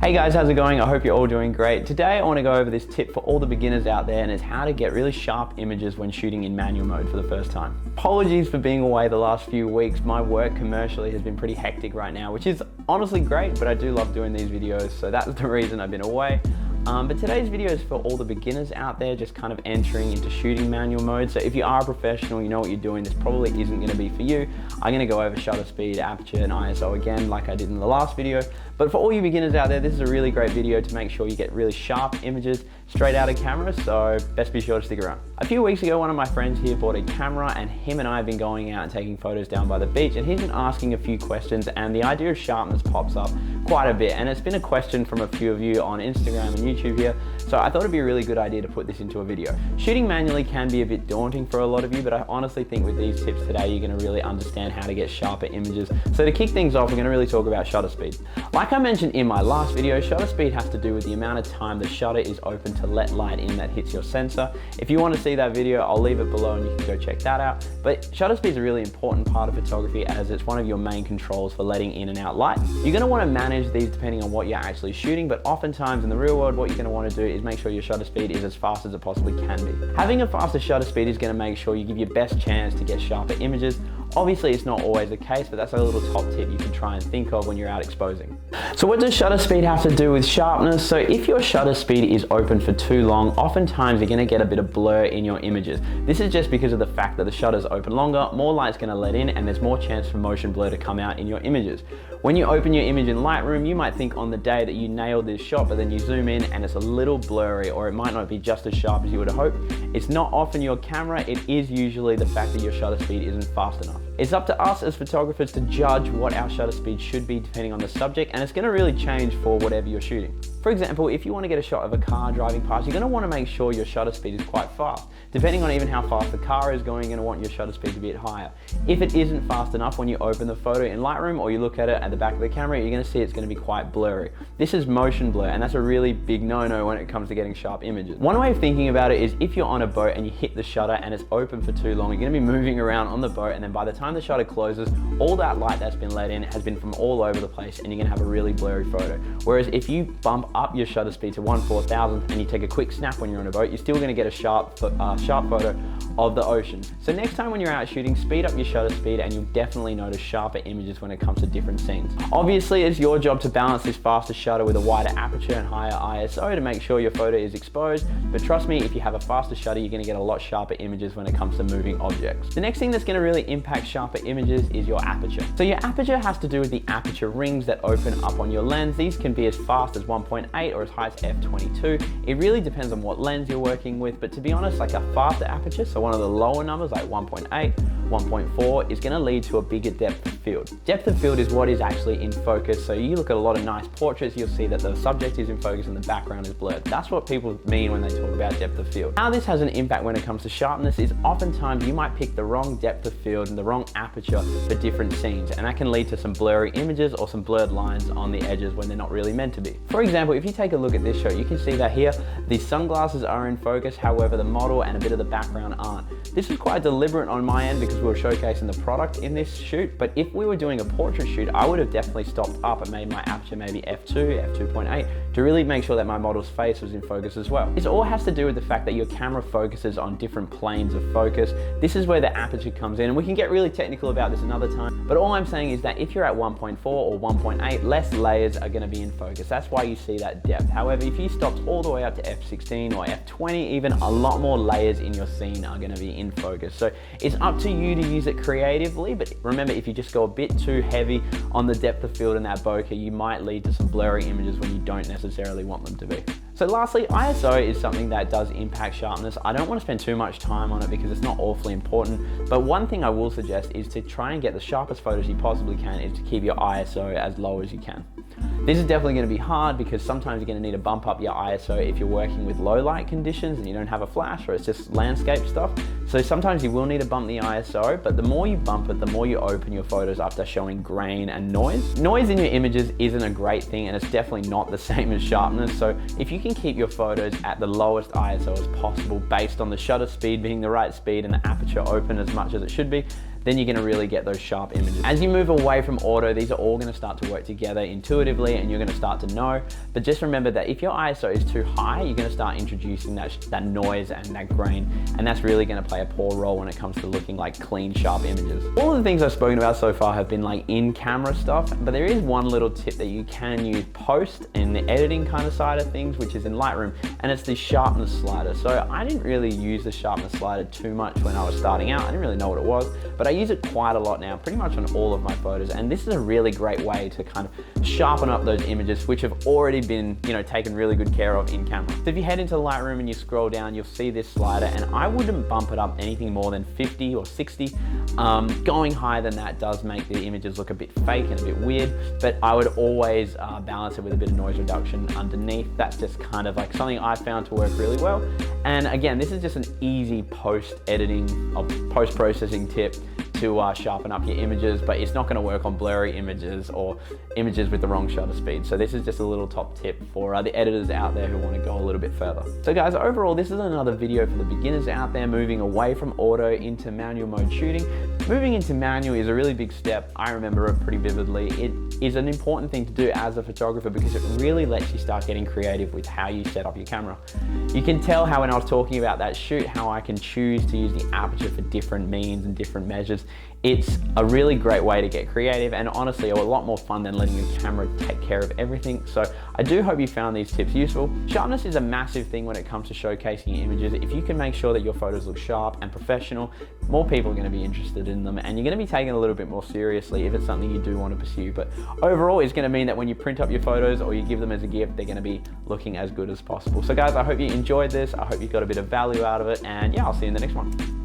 Hey guys, how's it going? I hope you're all doing great. Today I want to go over this tip for all the beginners out there, and it's how to get really sharp images when shooting in manual mode for the first time. Apologies for being away the last few weeks. My work commercially has been pretty hectic right now, which is honestly great, but I do love doing these videos, so that's the reason I've been away. But today's video is for all the beginners out there just kind of entering into shooting manual mode. So if you are a professional, you know what you're doing, this probably isn't going to be for you. I'm going to go over shutter speed, aperture and ISO again like I did in the last video. But for all you beginners out there, this is a really great video to make sure you get really sharp images straight out of camera, so best be sure to stick around. A few weeks ago, one of my friends here bought a camera, and him and I have been going out and taking photos down by the beach, and he's been asking a few questions, and the idea of sharpness pops up quite a bit, and it's been a question from a few of you on Instagram and YouTube here, so I thought it'd be a really good idea to put this into a video. Shooting manually can be a bit daunting for a lot of you, but I honestly think with these tips today, you're gonna really understand how to get sharper images. So to kick things off, we're gonna really talk about shutter speed. Like I mentioned in my last video, shutter speed has to do with the amount of time the shutter is open to let light in that hits your sensor. If you want to see that video, I'll leave it below and you can go check that out. But shutter speed is a really important part of photography as it's one of your main controls for letting in and out light. You're going to want to manage these depending on what you're actually shooting, but oftentimes in the real world, what you're going to want to do is make sure your shutter speed is as fast as it possibly can be. Having a faster shutter speed is going to make sure you give your best chance to get sharper images. Obviously, it's not always the case, but that's a little top tip you can try and think of when you're out exposing. So what does shutter speed have to do with sharpness? So if your shutter speed is open for too long, oftentimes you're going to get a bit of blur in your images. This is just because of the fact that the shutter's open longer, more light's going to let in, and there's more chance for motion blur to come out in your images. When you open your image in Lightroom, you might think on the day that you nailed this shot, but then you zoom in and it's a little blurry, or it might not be just as sharp as you would have hoped. It's not often your camera, it is usually the fact that your shutter speed isn't fast enough. It's up to us as photographers to judge what our shutter speed should be depending on the subject, and it's going to really change for whatever you're shooting. For example, if you want to get a shot of a car driving past, you're going to want to make sure your shutter speed is quite fast. Depending on even how fast the car is going, you're going to want your shutter speed to be a bit higher. If it isn't fast enough when you open the photo in Lightroom or you look at it at the back of the camera, you're going to see it's going to be quite blurry. This is motion blur, and that's a really big no-no when it comes to getting sharp images. One way of thinking about it is if you're on a boat and you hit the shutter and it's open for too long, you're going to be moving around on the boat, and then by the time the shutter closes, all that light that's been let in has been from all over the place, and you're going to have a really blurry photo. Whereas if you bump up your shutter speed to 1/4000 and you take a quick snap when you're on a boat, you're still going to get a sharp photo of the ocean. So next time when you're out shooting, speed up your shutter speed and you'll definitely notice sharper images when it comes to different scenes. Obviously, it's your job to balance this faster shutter with a wider aperture and higher ISO to make sure your photo is exposed, but trust me, if you have a faster shutter, you're going to get a lot sharper images when it comes to moving objects. The next thing that's going to really impact sharper images is your aperture. So your aperture has to do with the aperture rings that open up on your lens. These can be as fast as 1.8 or as high as f/22. It really depends on what lens you're working with, but to be honest, like a faster aperture, so one of the lower numbers like 1.8, 1.4 is going to lead to a bigger depth of field. Depth of field is what is actually in focus. So you look at a lot of nice portraits, you'll see that the subject is in focus and the background is blurred. That's what people mean when they talk about depth of field. How this has an impact when it comes to sharpness is oftentimes you might pick the wrong depth of field and the wrong aperture for different scenes, and that can lead to some blurry images or some blurred lines on the edges when they're not really meant to be. For example, if you take a look at this shot, you can see that here the sunglasses are in focus, however the model and a bit of the background aren't. This is quite deliberate on my end because we were showcasing the product in this shoot, but if we were doing a portrait shoot, I would have definitely stopped up and made my aperture maybe f2, f2.8 to really make sure that my model's face was in focus as well. This all has to do with the fact that your camera focuses on different planes of focus. This is where the aperture comes in, and we can get really technical about this another time, but all I'm saying is that if you're at 1.4 or 1.8, less layers are going to be in focus. That's why you see that depth. However, if you stopped all the way up to f16 or f20, even a lot more layers in your scene are going to be in focus. So it's up to you to use it creatively, but remember, if you just go a bit too heavy on the depth of field in that bokeh, you might lead to some blurry images when you don't necessarily want them to be. So lastly, ISO is something that does impact sharpness. I don't want to spend too much time on it because it's not awfully important, but one thing I will suggest is to try and get the sharpest photos you possibly can is to keep your ISO as low as you can. This is definitely going to be hard because sometimes you're going to need to bump up your ISO if you're working with low light conditions and you don't have a flash or it's just landscape stuff. So sometimes you will need to bump the ISO, but the more you bump it, the more you open your photos up to showing grain and noise. Noise in your images isn't a great thing, and it's definitely not the same as sharpness. So if you can keep your photos at the lowest ISO as possible based on the shutter speed being the right speed and the aperture open as much as it should be, then you're gonna really get those sharp images. As you move away from auto, these are all gonna start to work together intuitively, and you're gonna start to know. But just remember that if your ISO is too high, you're gonna start introducing that noise and that grain, and that's really gonna play a poor role when it comes to looking like clean, sharp images. All of the things I've spoken about so far have been like in-camera stuff, but there is one little tip that you can use post in the editing kind of side of things, which is in Lightroom, and it's the sharpness slider. So I didn't really use the sharpness slider too much when I was starting out. I didn't really know what it was, but I use it quite a lot now, pretty much on all of my photos. And this is a really great way to kind of sharpen up those images, which have already been, taken really good care of in camera. So if you head into Lightroom and you scroll down, you'll see this slider, and I wouldn't bump it up anything more than 50 or 60. Going higher than that does make the images look a bit fake and a bit weird, but I would always balance it with a bit of noise reduction underneath. That's just kind of like something I found to work really well. And again, this is just an easy post-editing or post-processing tip to sharpen up your images, but it's not going to work on blurry images or images with the wrong shutter speed. So this is just a little top tip for the editors out there who want to go a little bit further. So guys, overall, this is another video for the beginners out there moving away from auto into manual mode shooting. Moving into manual is a really big step. I remember it pretty vividly. It is an important thing to do as a photographer because it really lets you start getting creative with how you set up your camera. You can tell how when I was talking about that shoot, how I can choose to use the aperture for different means and different measures. It's a really great way to get creative, and honestly a lot more fun than letting your camera take care of everything. So I do hope you found these tips useful. Sharpness is a massive thing when it comes to showcasing images. If you can make sure that your photos look sharp and professional, more people are going to be interested in them, and you're going to be taken a little bit more seriously if it's something you do want to pursue. But overall, it's going to mean that when you print up your photos or you give them as a gift, they're going to be looking as good as possible. So guys, I hope you enjoyed this. I hope you got a bit of value out of it, and yeah, I'll see you in the next one.